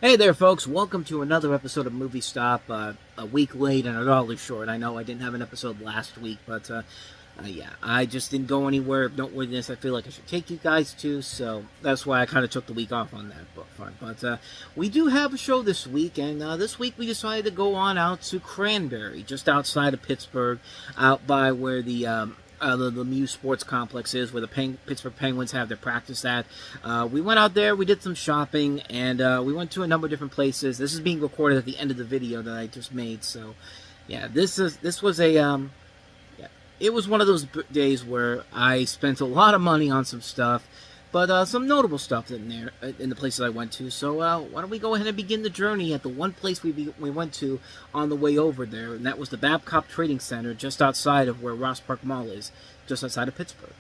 Hey there, folks. Welcome to another episode of Movie Stop. A week late and $1 short. I know I didn't have an episode last week, but yeah, I just didn't go anywhere of noteworthiness I feel like I should take you guys to, so that's why I kind of took the week off on that front. But we do have a show this week, and this week we decided to go on out to Cranberry, just outside of Pittsburgh, out by where the Muse Sports Complex is, where the Pittsburgh Penguins have their practice at. We went out there, we did some shopping, and we went to a number of different places. This is being recorded at the end of the video that I just made, so yeah, this was a it was one of those days where I spent a lot of money on some stuff, but some notable stuff in there, in the places I went to. So why don't we go ahead and begin the journey at the one place we went to on the way over there, and that was the Babcock Trading Center, just outside of where Ross Park Mall is, just outside of Pittsburgh.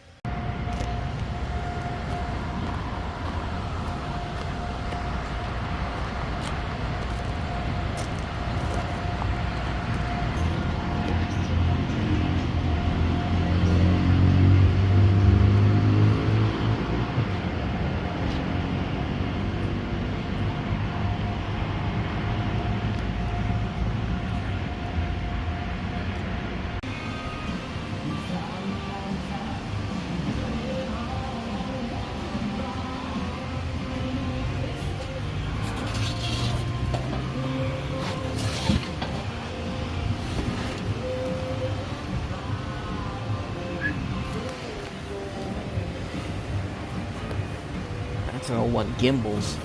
That's an 01 gimbals.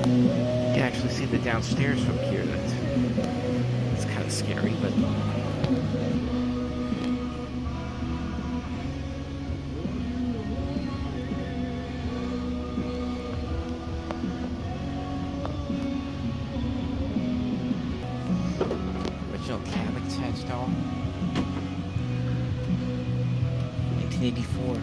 You can actually see the downstairs from here. That's kind of scary, but original Cabbage Head doll, 1984.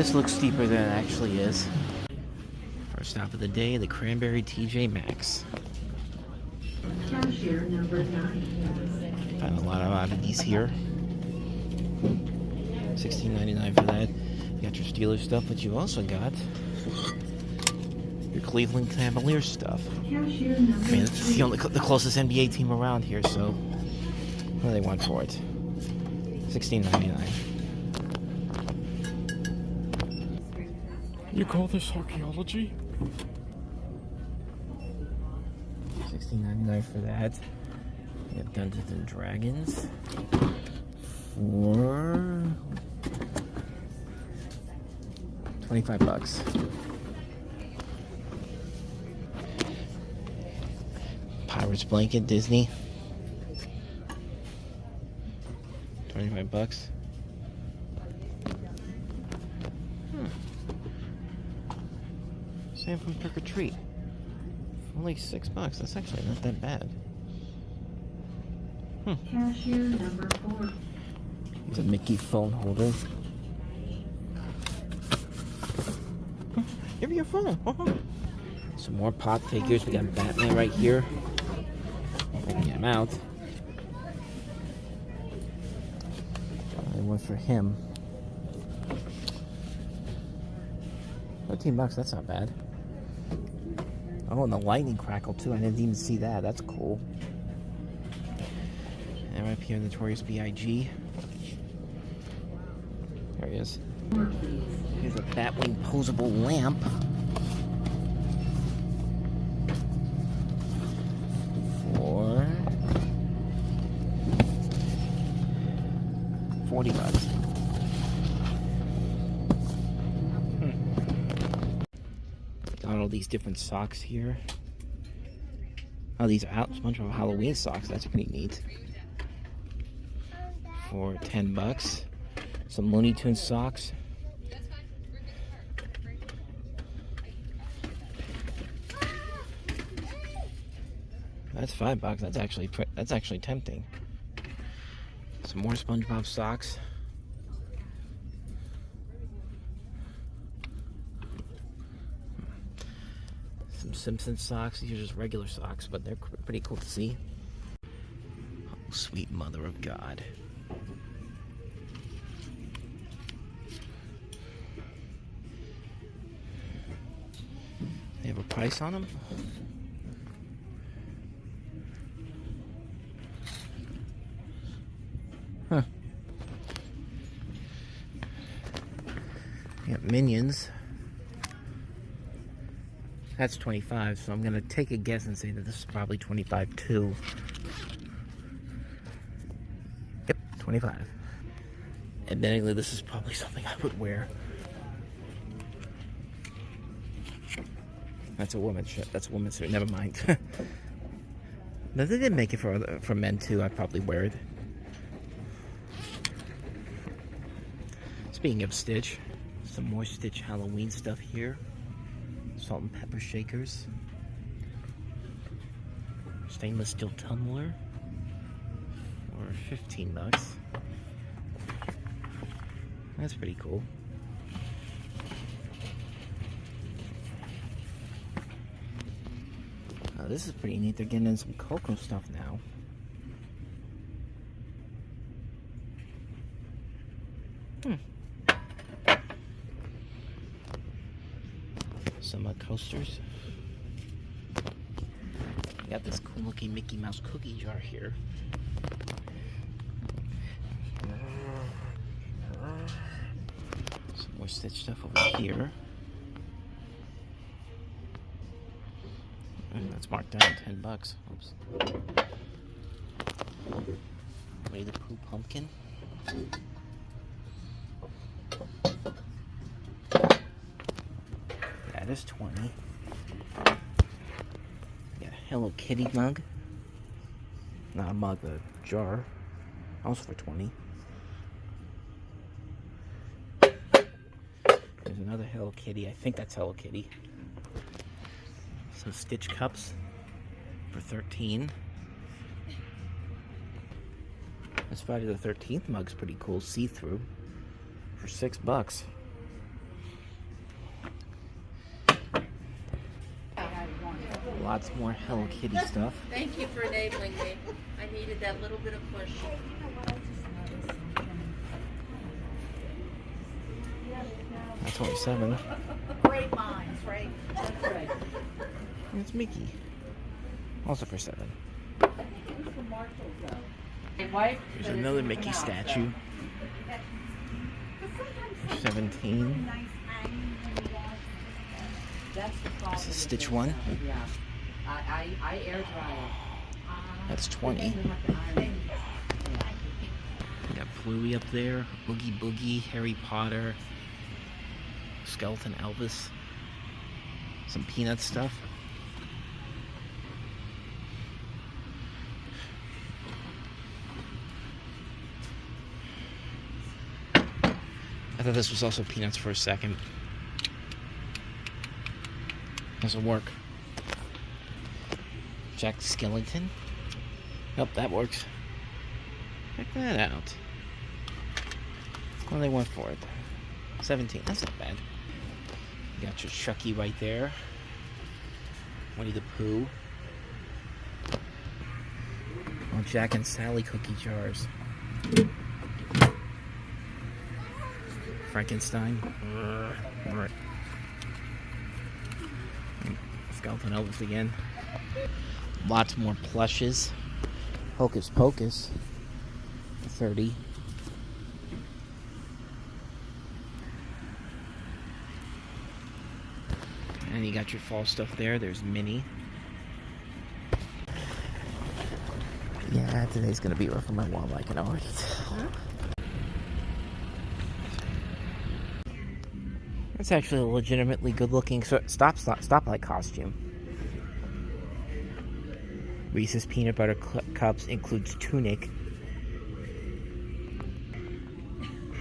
This looks steeper than it actually is. First stop of the day, the Cranberry TJ Maxx. Cashier number 9. Find a lot of oddities here. $16.99 for that. You got your Steelers stuff, but you also got your Cleveland Cavaliers stuff. Cashier number I mean, it's the closest NBA team around here, so what do they want for it? $16.99. You call this archaeology? $16.99 for that. You have Dungeons and Dragons for $25. Pirates blanket, Disney. $25. Sam from Trick or Treat. Only $6. That's actually not that bad. Cashier number 4. It's a Mickey phone holder. Give me your phone. Some more pop figures. We got Batman right here. I can get him out. Only one for him. $13. That's not bad. Oh, and the lightning crackle too. I didn't even see that. That's cool. And right here, Notorious B.I.G. There he is. Here's a Batwing posable lamp. For $40. Got all these different socks here. Oh, these are SpongeBob Halloween socks. That's pretty neat. For $10. Some Looney Tunes socks. That's $5. That's actually tempting. Some more SpongeBob socks. Some Simpsons socks. These are just regular socks, but they're pretty cool to see. Oh, sweet mother of God. They have a price on them? Huh. We got Minions. That's $25, so I'm gonna take a guess and say that this is probably $25 too. Yep, $25. Admittedly, this is probably something I would wear. That's a woman's shirt. That's a woman's shirt. Never mind. No, they did make it for men too. I'd probably wear it. Speaking of Stitch, some more Stitch Halloween stuff here. Salt and pepper shakers. Stainless steel tumbler. For $15. That's pretty cool. This is pretty neat. They're getting in some Coco stuff now. Some coasters. Got this cool looking Mickey Mouse cookie jar here. Some more Stitch stuff over here. That's marked down $10. Oops. Winnie the Pooh pumpkin. That is $20. Got a Hello Kitty mug. Not a mug, a jar. Also for $20. There's another Hello Kitty. I think that's Hello Kitty. Some Stitch cups for $13. This Friday the 13th mug's pretty cool, see-through, for $6. Lots more Hello Kitty stuff. Thank you for enabling me. I needed that little bit of push. That's 27. Great minds, right? That's right. It's Mickey. Also for 7. There's another Mickey statue. 17. That's a Stitch one. Yeah. I air dry it. That's 20. We got Bluey up there. Oogie Boogie, Harry Potter, Skeleton Elvis, some Peanut stuff. I thought this was also Peanuts for a second. Doesn't work. Jack Skellington. Nope, that works. Check that out. Well, they went for it. 17. That's not bad. You got your Chucky right there. Winnie the Pooh. Oh, Jack and Sally cookie jars. Frankenstein. Right. Skeleton Elvis again. Lots more plushes. Hocus Pocus. 30. And you got your fall stuff there. There's Minnie. Yeah, today's gonna be rough on my wall, I can already tell. It's actually a legitimately good-looking stoplight costume. Reese's Peanut Butter Cups includes tunic,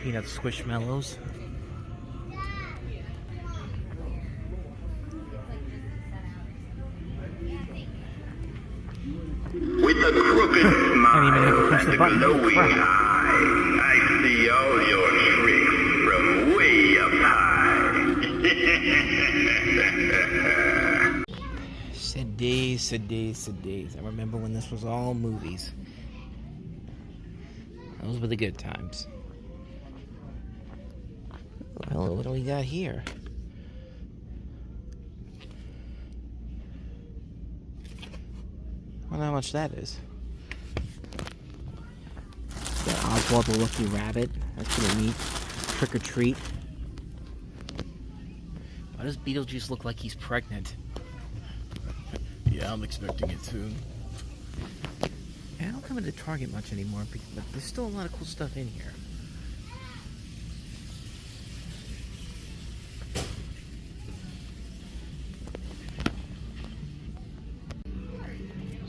peanut squishmallows, with a crooked smile even have to push the and a button. glowing Crap. eye, I see all your tricks from way up high. Sad days. I remember when this was all movies. Those were the good times. Well, what do we got here? I wonder how much that is. Got Oswald the Lucky Rabbit. That's pretty neat. Trick or Treat. Why does Beetlejuice look like he's pregnant? Yeah, I'm expecting it soon. I don't come into Target much anymore, but there's still a lot of cool stuff in here.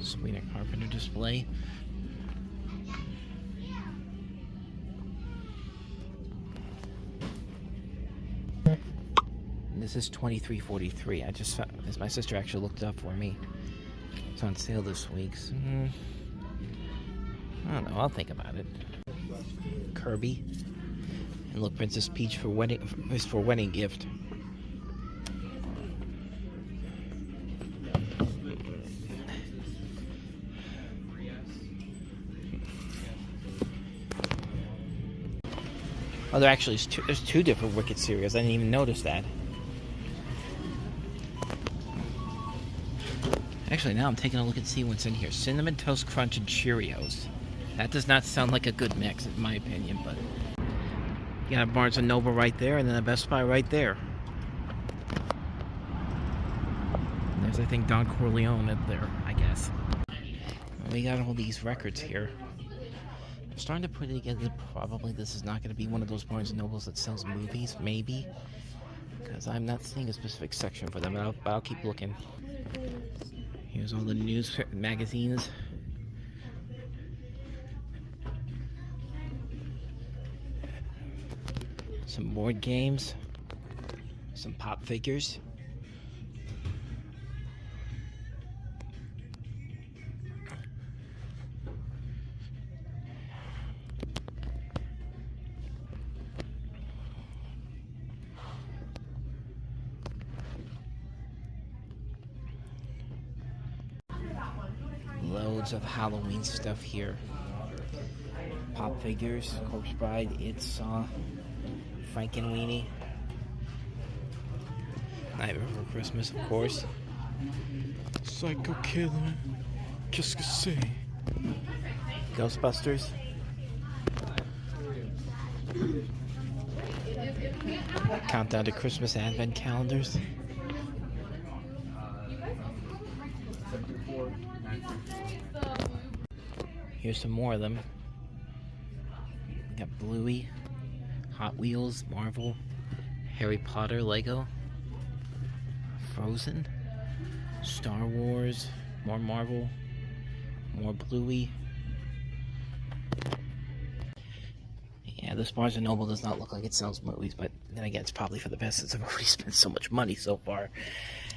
Sabrina Carpenter display. This is $23.43. I just found, as my sister actually looked it up for me. It's on sale this week. So, I don't know. I'll think about it. Kirby, and look, Princess Peach for wedding gift. Oh, there's two different Wicked cereals. I didn't even notice that. Actually, now I'm taking a look and see what's in here. Cinnamon Toast Crunch and Cheerios. That does not sound like a good mix, in my opinion, but... You got a Barnes & Noble right there, and then a Best Buy right there. And there's, I think, Don Corleone up there, I guess. We got all these records here. I'm starting to put it together. Probably this is not going to be one of those Barnes & Nobles that sells movies, maybe. Because I'm not seeing a specific section for them, but I'll keep looking. Here's all the news magazines. Some board games. Some pop figures. loads of Halloween stuff here. Pop figures, Corpse Bride, It Saw, Frankenweenie. Nightmare Before Christmas, of course. Psycho Killer. Qu'est-ce que c'est? Ghostbusters. Countdown to Christmas Advent calendars. Here's some more of them. We got Bluey, Hot Wheels, Marvel, Harry Potter, Lego, Frozen, Star Wars, more Marvel, more Bluey. Yeah, this Barnes & Noble does not look like it sells movies, but then again, it's probably for the best since I've already spent so much money so far.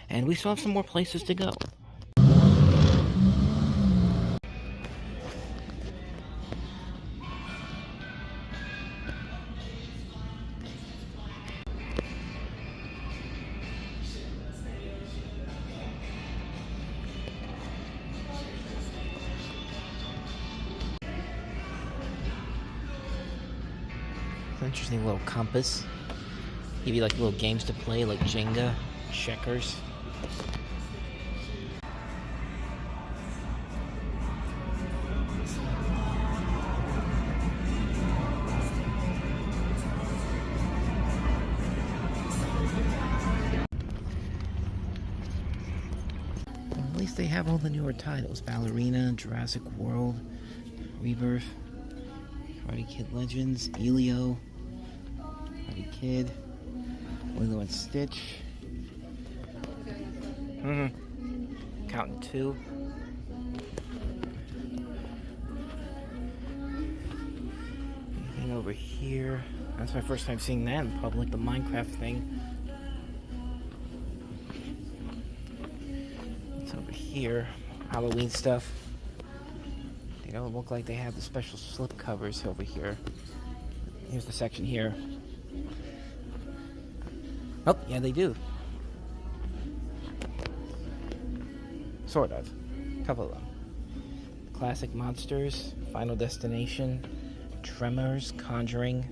And we still have some more places to go. Interesting little compass. Give you like little games to play, like Jenga, checkers. At least they have all the newer titles: Ballerina, Jurassic World, Rebirth, Karate Kid Legends, Elio, Karate Kid, Lilo and Stitch, Counting 2. Anything over here? That's my first time seeing that in public, the Minecraft thing. It's over here. Halloween stuff. They don't look like they have the special slip covers over here. Here's the section here. Oh, yeah, they do. Sort of. A couple of them. Classic Monsters, Final Destination, Tremors, Conjuring.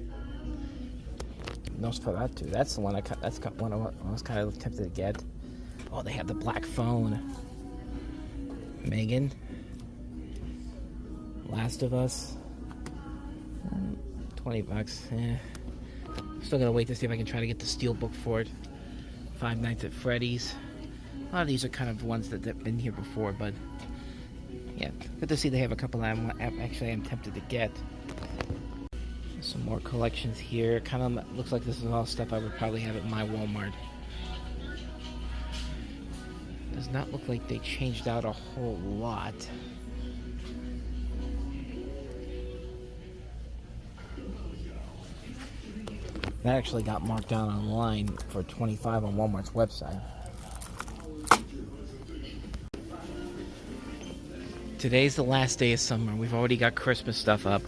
Nosferatu. That's the one that's one I was kind of tempted to get. Oh, they have the Black Phone. Megan. Last of Us. $20. Still gonna wait to see if I can try to get the steelbook for it. Five Nights at Freddy's. A lot of these are kind of ones that have been here before, but yeah, good to see they have a couple that I'm tempted to get. Some more collections here. Kind of looks like this is all stuff I would probably have at my Walmart. Does not look like they changed out a whole lot. That actually got marked down online for $25 on Walmart's website. Today's the last day of summer. We've already got Christmas stuff up.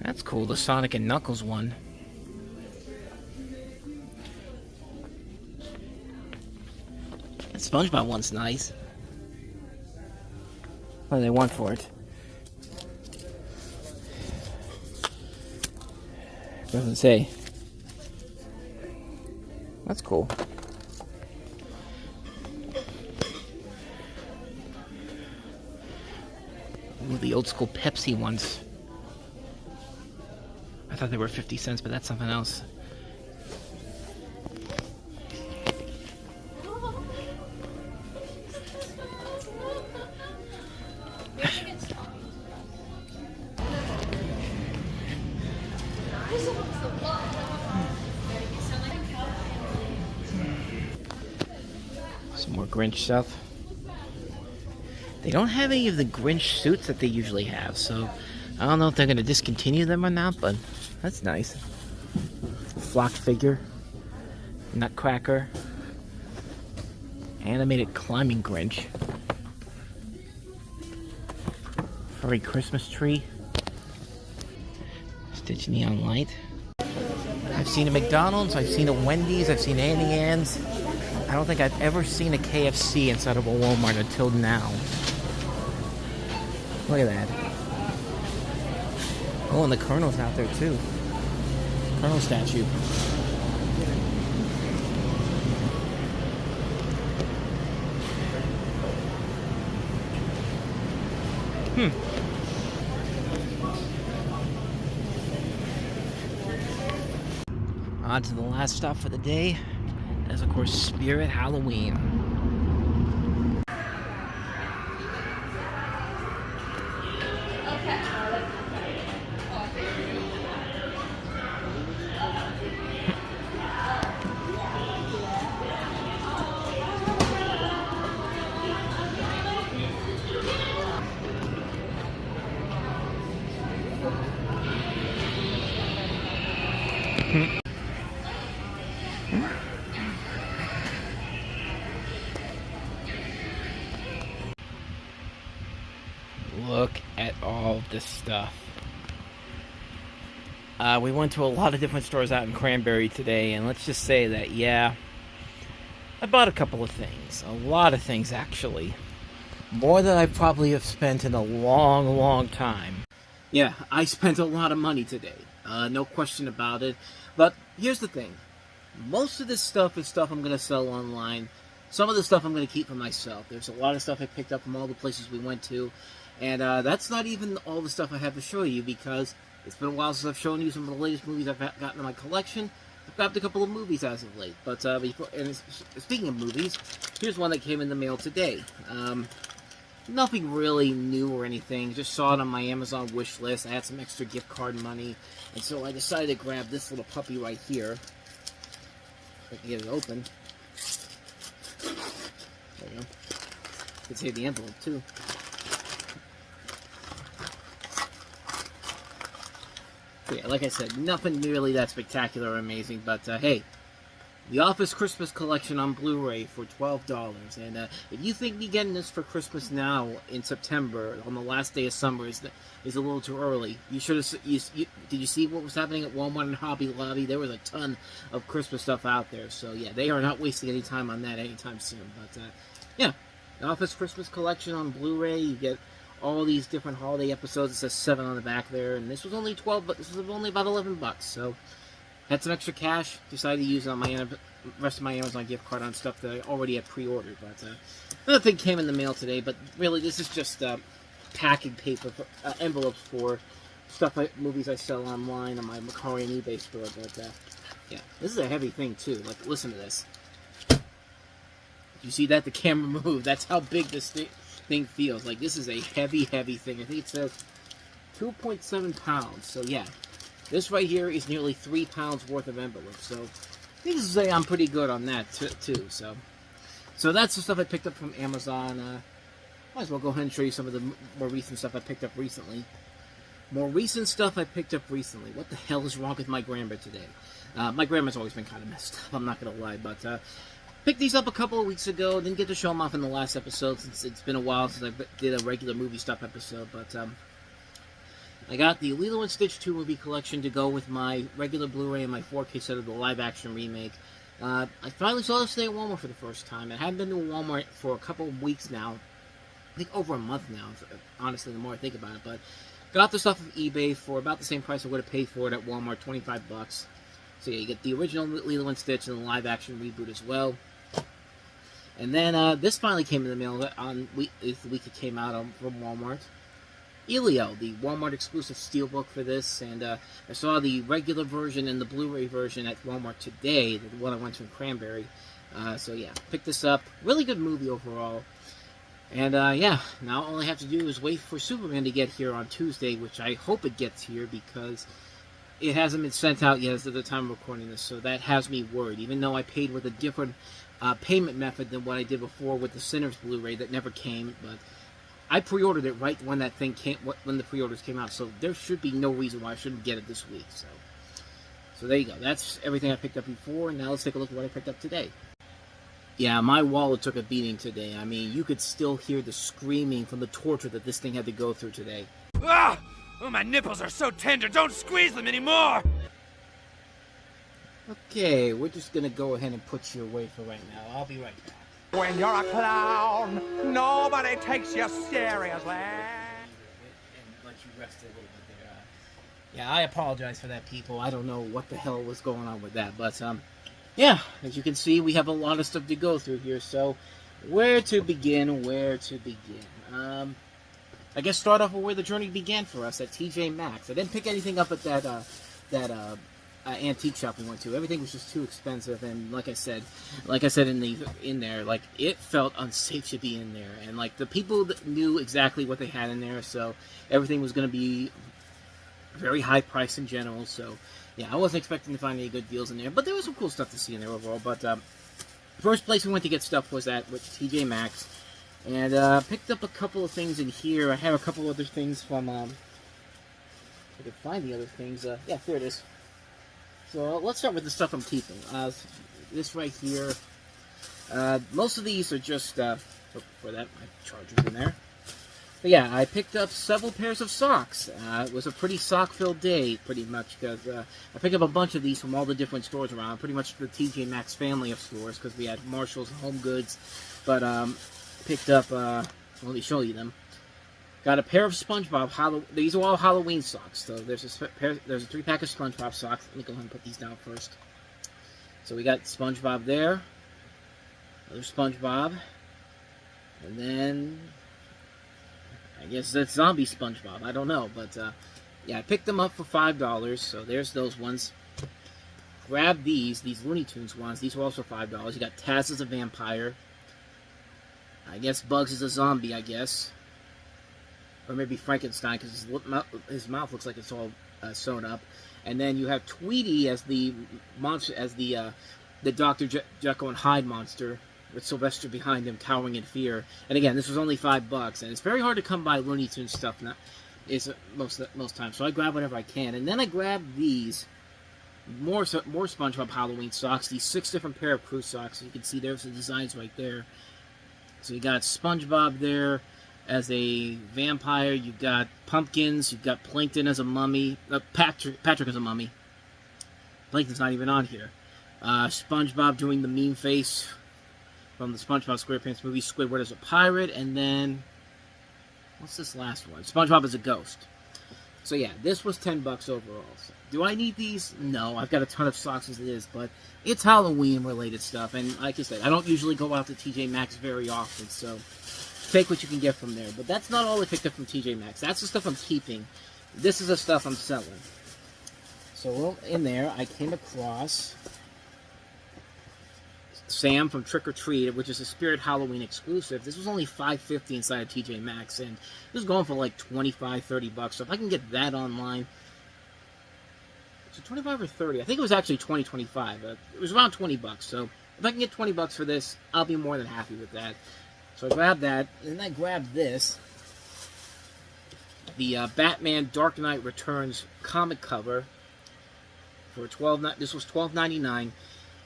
That's cool, the Sonic and Knuckles one. That SpongeBob one's nice. What do they want for it? Doesn't say. That's cool. Ooh, the old school Pepsi ones. I thought they were 50 cents, but that's something else. Some more Grinch stuff. They don't have any of the Grinch suits that they usually have, so I don't know if they're going to discontinue them or not, but that's nice. Flock figure. Nutcracker. Animated climbing Grinch. Furry Christmas tree. Stitch neon light. I've seen a McDonald's, I've seen a Wendy's, I've seen Annie Ann's. I don't think I've ever seen a KFC inside of a Walmart until now. Look at that. Oh, and the Colonel's out there too. Colonel statue. On to the last stop for the day. That's, of course, Spirit Halloween. Look at all this stuff. We went to a lot of different stores out in Cranberry today, and let's just say that, yeah, I bought a couple of things. A lot of things, actually. More than I probably have spent in a long, long time. Yeah, I spent a lot of money today. No question about it. But here's the thing. Most of this stuff is stuff I'm going to sell online. Some of the stuff I'm going to keep for myself. There's a lot of stuff I picked up from all the places we went to. And that's not even all the stuff I have to show you, because it's been a while since I've shown you some of the latest movies I've gotten in my collection. I've grabbed a couple of movies as of late. But speaking of movies, here's one that came in the mail today. Nothing really new or anything. Just saw it on my Amazon wish list. I had some extra gift card money, and so I decided to grab this little puppy right here. If I can get it open. There you go. You can see the envelope too. So yeah, like I said, nothing really that spectacular or amazing, but hey, The Office Christmas Collection on Blu-ray for $12. And if you think me getting this for Christmas now in September, on the last day of summer, is a little too early, you should have. Did you see what was happening at Walmart and Hobby Lobby? There was a ton of Christmas stuff out there. So yeah, they are not wasting any time on that anytime soon. But yeah, The Office Christmas Collection on Blu-ray. You get all these different holiday episodes. It says 7 on the back there, and this was only 12, but this was only about $11. So had some extra cash, decided to use it on my rest of my Amazon gift card on stuff that I already had pre-ordered. But another thing came in the mail today, but really this is just packing paper, envelopes for movies I sell online on my Mercari and eBay store. But yeah, this is a heavy thing too. Like, listen to this. You see that? The camera moved. That's how big this thing feels. Like, this is a heavy, heavy thing. I think it says 2.7 pounds. So yeah, this right here is nearly 3 pounds worth of envelopes. So needless to say, I'm pretty good on that too. So that's the stuff I picked up from Amazon. Might as well go ahead and show you some of the more recent stuff I picked up recently. More recent stuff I picked up recently. What the hell is wrong with my grammar today? My grammar's always been kind of messed up, I'm not going to lie. But picked these up a couple of weeks ago. Didn't get to show them off in the last episode since it's been a while since I did a regular movie stuff episode. But I got the Lilo and Stitch 2 movie collection to go with my regular Blu-ray and my 4K set of the live-action remake. I finally saw this today at Walmart for the first time. I hadn't been to Walmart for a couple of weeks now. I think over a month now, honestly, the more I think about it. But got the stuff off eBay for about the same price I would have paid for it at Walmart, $25. So yeah, you get the original Lilo and Stitch and the live-action reboot as well. And then this finally came in the mail on the week it came out from Walmart. Elio, the Walmart exclusive steelbook for this, and I saw the regular version and the Blu-ray version at Walmart today, the one I went to in Cranberry. So yeah, picked this up. Really good movie overall. And yeah, now all I have to do is wait for Superman to get here on Tuesday, which I hope it gets here because it hasn't been sent out yet as of the time of recording this, so that has me worried, even though I paid with a different payment method than what I did before with the Sinners Blu-ray that never came, but I pre-ordered it right when that thing came, when the pre-orders came out, so there should be no reason why I shouldn't get it this week. So there you go. That's everything I picked up before. Now let's take a look at what I picked up today. Yeah, my wallet took a beating today. I mean, you could still hear the screaming from the torture that this thing had to go through today. Ah! Oh, my nipples are so tender. Don't squeeze them anymore. Okay, we're just gonna go ahead and put you away for right now. I'll be right back. When you're a clown, nobody takes you seriously. And let you rest a little bit there. Yeah, I apologize for that, people. I don't know what the hell was going on with that, but yeah, as you can see, we have a lot of stuff to go through here. So, where to begin? I guess start off with where the journey began for us at TJ Maxx. I didn't pick anything up at that antique shop we went to. Everything was just too expensive, and like I said in there, like, it felt unsafe to be in there, and like the people that knew exactly what they had in there, so everything was going to be very high price in general. So yeah, I wasn't expecting to find any good deals in there, but there was some cool stuff to see in there overall. But first place we went to get stuff was at TJ Maxx, and picked up a couple of things in here. I have a couple other things from if I can find the other things. Yeah, here it is. So let's start with the stuff I'm keeping. This right here. Most of these are just for that, my charger's in there. But yeah, I picked up several pairs of socks. It was a pretty sock-filled day, pretty much, because I picked up a bunch of these from all the different stores around, pretty much the TJ Maxx family of stores, because we had Marshalls and Home Goods. But picked up, let me show you them. Got a pair of SpongeBob these are all Halloween socks. So there's a 3-pack of SpongeBob socks. Let me go ahead and put these down first. So we got SpongeBob there. Another SpongeBob. And then I guess that's zombie SpongeBob. I don't know, but yeah, I picked them up for $5. So there's those ones. Grab these Looney Tunes ones. These were also $5. You got Taz as a vampire. I guess Bugs is a zombie, I guess. Or maybe Frankenstein, because his mouth looks like it's all sewn up. And then you have Tweety as the monster, as the Dr. Jekyll and Hyde monster, with Sylvester behind him, cowering in fear. And again, this was only $5, and it's very hard to come by Looney Tunes stuff now. Is most times, so I grab whatever I can, and then I grab these more SpongeBob Halloween socks. These 6 different pair of crew socks. You can see there's the designs right there. So you got SpongeBob there as a vampire. You've got Pumpkins. You've got Plankton as a mummy. Patrick as a mummy. Plankton's not even on here. SpongeBob doing the meme face from the SpongeBob SquarePants movie. Squidward as a pirate. And then, what's this last one? SpongeBob as a ghost. So yeah, this was $10 overall. So, do I need these? No, I've got a ton of socks as it is, but it's Halloween-related stuff. And like I said, I don't usually go out to TJ Maxx very often, so take what you can get from there. But that's not all I picked up from TJ Maxx. That's the stuff I'm keeping. This is the stuff I'm selling. So in there, I came across Sam from Trick or Treat, which is a Spirit Halloween exclusive. This was only $5.50 inside of TJ Maxx, and this is going for like $25-$30. So if I can get that online, so 25 or 30. I think it was actually 25. It was around $20. So if I can get $20 for this, I'll be more than happy with that. So I grabbed that, and then I grabbed this, the Batman Dark Knight Returns comic cover for This was $12.99,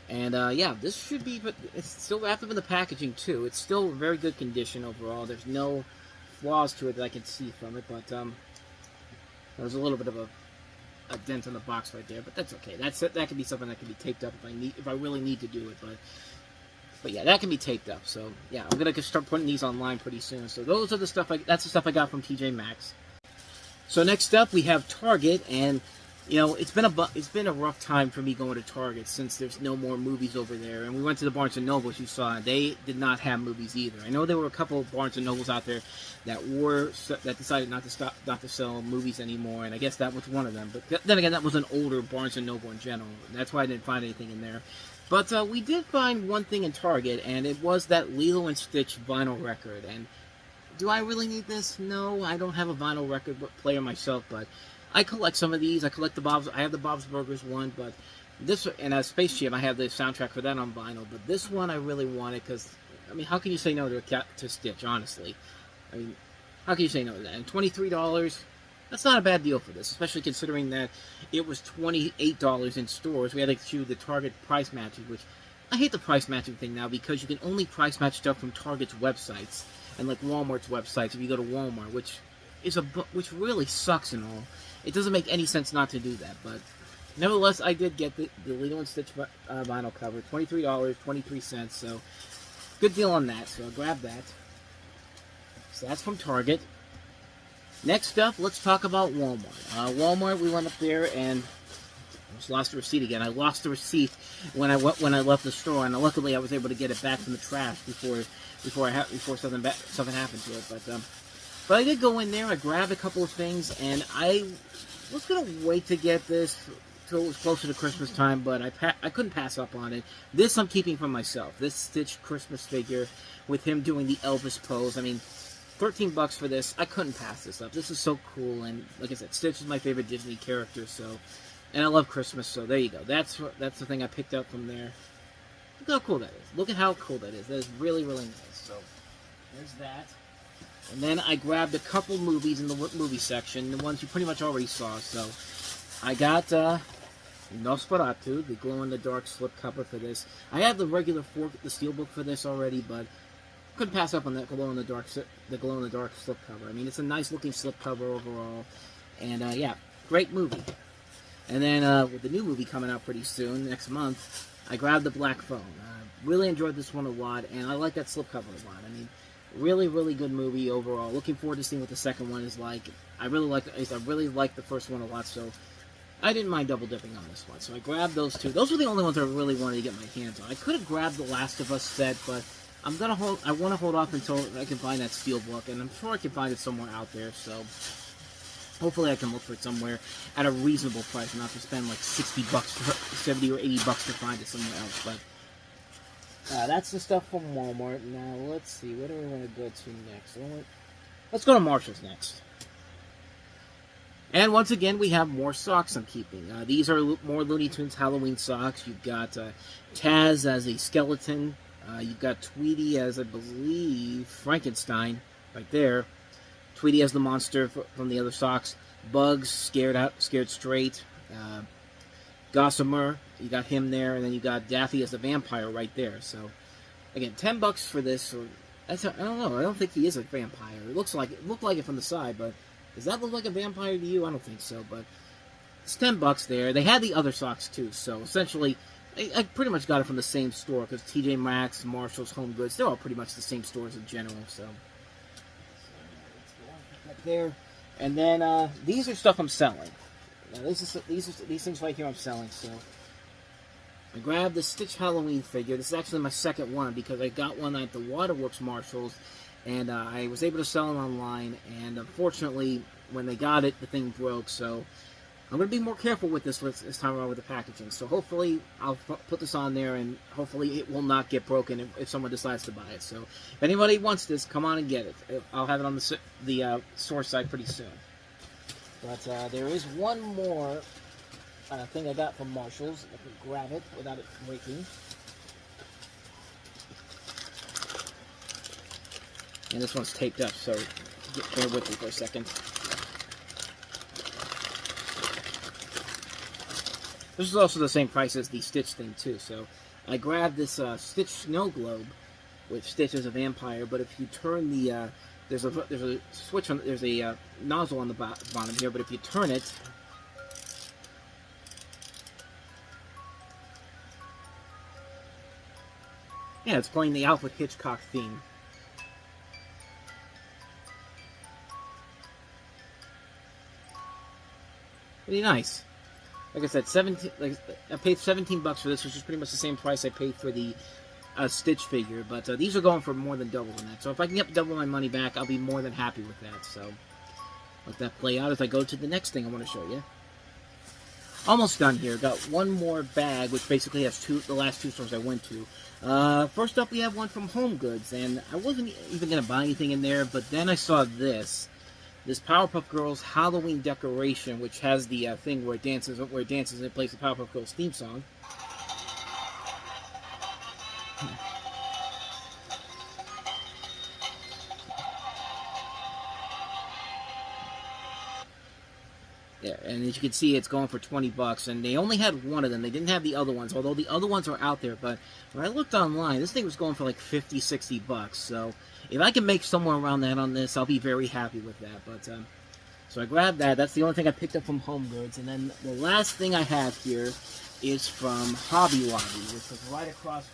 and yeah, this should be, but it's still wrapped up in the packaging too. It's still in very good condition overall. There's no flaws to it that I can see from it, but there's a little bit of a dent on the box right there, but that's okay. That could be something that can be taped up if I really need to do it, But yeah, that can be taped up. So yeah, I'm gonna start putting these online pretty soon. So those are the stuff. That's the stuff I got from TJ Maxx. So next up we have Target, and you know it's been a rough time for me going to Target since there's no more movies over there. And we went to the Barnes and Noble, as you saw, and they did not have movies either. I know there were a couple of Barnes and Nobles out there that decided not to sell movies anymore, and I guess that was one of them. But then again, that was an older Barnes and Noble in general. That's why I didn't find anything in there. But we did find one thing in Target, and it was that Lilo and Stitch vinyl record. And do I really need this? No, I don't have a vinyl record player myself, but I collect some of these. I collect the Bob's. I have the Bob's Burgers one, but this, and as Space Jam, I have the soundtrack for that on vinyl. But this one I really wanted because, I mean, how can you say no to Stitch? Honestly, I mean, how can you say no to that? And $23. That's not a bad deal for this, especially considering that it was $28 in stores. We had to choose the Target price matching, which I hate the price matching thing now because you can only price match stuff from Target's websites and like Walmart's websites if you go to Walmart, which really sucks and all. It doesn't make any sense not to do that, but Nevertheless, I did get the Lilo and Stitch vinyl cover, $23.23, so good deal on that, so I grabbed that. So that's from Target. Next up, let's talk about Walmart. Walmart, we went up there and I just lost the receipt again. I lost the receipt when I left the store, and luckily I was able to get it back from the trash before something happened to it. But I did go in there. I grabbed a couple of things, and I was gonna wait to get this till it was closer to Christmas time, but I couldn't pass up on it. This I'm keeping for myself. This Stitch Christmas figure with him doing the Elvis pose. I mean, $13 for this. I couldn't pass this up. This is so cool, and like I said, Stitch is my favorite Disney character, so. And I love Christmas, so there you go. That's the thing I picked up from there. Look how cool that is. Look at how cool that is. That is really, really nice. So, there's that. And then I grabbed a couple movies in the movie section, the ones you pretty much already saw. So, I got Nosferatu, the glow-in-the-dark slipcover for this. I have the regular the steelbook for this already, but couldn't pass up on that glow-in-the-dark slipcover. I mean, it's a nice-looking slipcover overall. And, yeah, great movie. And then, with the new movie coming out pretty soon, next month, I grabbed the Black Phone. Really enjoyed this one a lot, and I like that slipcover a lot. I mean, really, really good movie overall. Looking forward to seeing what the second one is like. I really like the first one a lot, so I didn't mind double dipping on this one. So I grabbed those two. Those were the only ones I really wanted to get my hands on. I could have grabbed the Last of Us set, but I want to hold off until I can find that steelbook, and I'm sure I can find it somewhere out there, so. Hopefully I can look for it somewhere at a reasonable price and not to spend like $60, $70 or $80 to find it somewhere else. But that's the stuff from Walmart. Now let's see, where do we want to go to next? Let's go to Marshall's next. And once again, we have more socks I'm keeping. These are more Looney Tunes Halloween socks. You've got Taz as a skeleton. You've got Tweety as, I believe, Frankenstein right there. Tweety as the monster from the other socks. Bugs, Scared Straight. Gossamer, you got him there. And then you got Daffy as the vampire right there. So, again, $10 for this. I don't know. I don't think he is a vampire. It looked like it from the side, but does that look like a vampire to you? I don't think so, but it's $10 there. They had the other socks too, so essentially, I pretty much got it from the same store because TJ Maxx, Marshall's, Home Goods, they're all pretty much the same stores in general. So there, and then these are stuff I'm selling. Now, these things right here I'm selling. So I grabbed the Stitch Halloween figure. This is actually my second one because I got one at the Waterworks Marshalls, and I was able to sell it online. And unfortunately, when they got it, the thing broke. So I'm going to be more careful with this time around with the packaging. So hopefully I'll put this on there, and hopefully it will not get broken if someone decides to buy it. So if anybody wants this, come on and get it. I'll have it on the store site pretty soon. But there is one more thing I got from Marshall's. I can grab it without it breaking. And this one's taped up, so bear with me for a second. This is also the same price as the Stitch thing too. So I grabbed this Stitch Snow Globe with Stitch as a vampire. But if you turn the there's a switch on, there's a nozzle on the bottom here. But if you turn it, yeah, it's playing the Alfred Hitchcock theme. Pretty nice. Like I said, I paid $17 for this, which is pretty much the same price I paid for the Stitch figure. But these are going for more than double than that. So if I can get double my money back, I'll be more than happy with that. So let that play out as I go to the next thing I want to show you. Almost done here. Got one more bag, which basically has the last two stores I went to. First up, we have one from Home Goods, and I wasn't even going to buy anything in there, but then I saw this Powerpuff Girls Halloween decoration, which has the thing where it dances and it plays the Powerpuff Girls theme song. Yeah, and as you can see, it's going for $20, and they only had one of them. They didn't have the other ones, although the other ones are out there. But when I looked online, this thing was going for like $50, $60. So if I can make somewhere around that on this, I'll be very happy with that. But So I grabbed that. That's the only thing I picked up from Home Goods. And then the last thing I have here is from Hobby Lobby, which was right across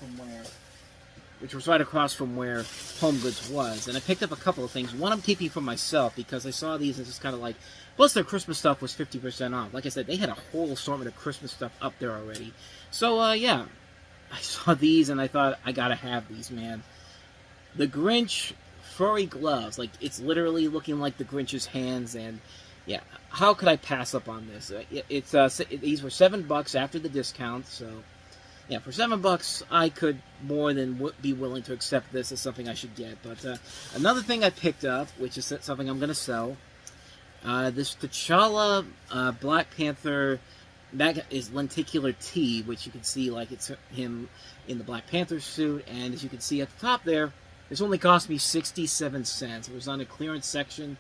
from where Home Goods was. And I picked up a couple of things. One I'm keeping for myself because I saw these and it's just kind of like, plus their Christmas stuff was 50% off. Like I said, they had a whole assortment of Christmas stuff up there already. So, yeah, I saw these and I thought, I gotta have these, man. The Grinch furry gloves. Like, it's literally looking like the Grinch's hands, and yeah, how could I pass up on this? These were $7 after the discount, so yeah, for $7, I could more than be willing to accept this as something I should get. But another thing I picked up, which is something I'm going to sell, this T'Challa Black Panther, that is lenticular tee, which you can see like it's him in the Black Panther suit, and as you can see at the top there, this only cost me 67 cents. It was on a clearance section,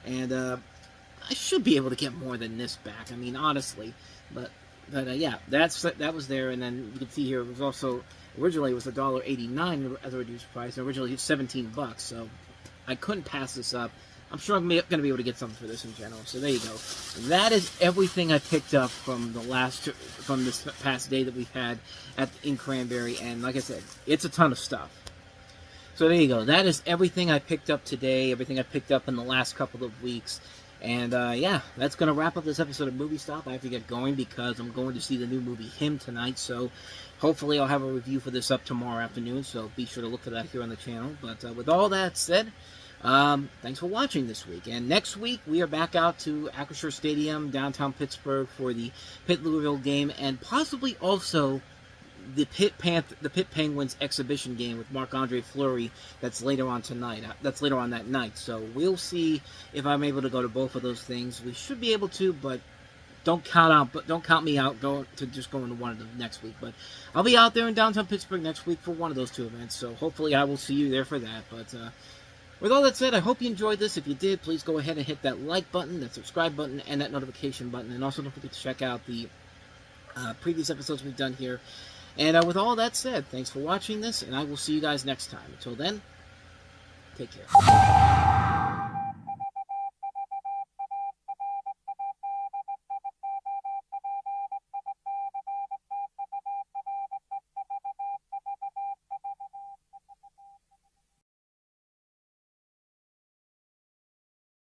and I should be able to get more than this back. I mean, honestly, but yeah, that was there, and then you can see here it was also originally it was $1.89 as a reduced price, and originally it's $17. So I couldn't pass this up. I'm sure I'm going to be able to get something for this in general. So there you go. That is everything I picked up from this past day that we've had in Cranberry, and like I said, it's a ton of stuff. So there you go. That is everything I picked up today, everything I picked up in the last couple of weeks. And, yeah, that's going to wrap up this episode of Movie Stop. I have to get going because I'm going to see the new movie Him tonight. So hopefully I'll have a review for this up tomorrow afternoon. So be sure to look for that here on the channel. But with all that said, thanks for watching this week. And next week, we are back out to Acrisure Stadium, downtown Pittsburgh, for the Pitt-Louisville game. And possibly also the Pitt Penguins exhibition game with Marc-Andre Fleury. That's later on tonight. That's later on that night. So we'll see if I'm able to go to both of those things. We should be able to, but don't count me out just going to one of them next week. But I'll be out there in downtown Pittsburgh next week for one of those two events. So hopefully I will see you there for that. But with all that said, I hope you enjoyed this. If you did, please go ahead and hit that like button, that subscribe button, and that notification button. And also don't forget to check out the previous episodes we've done here. And with all that said, thanks for watching this, and I will see you guys next time. Until then, take care.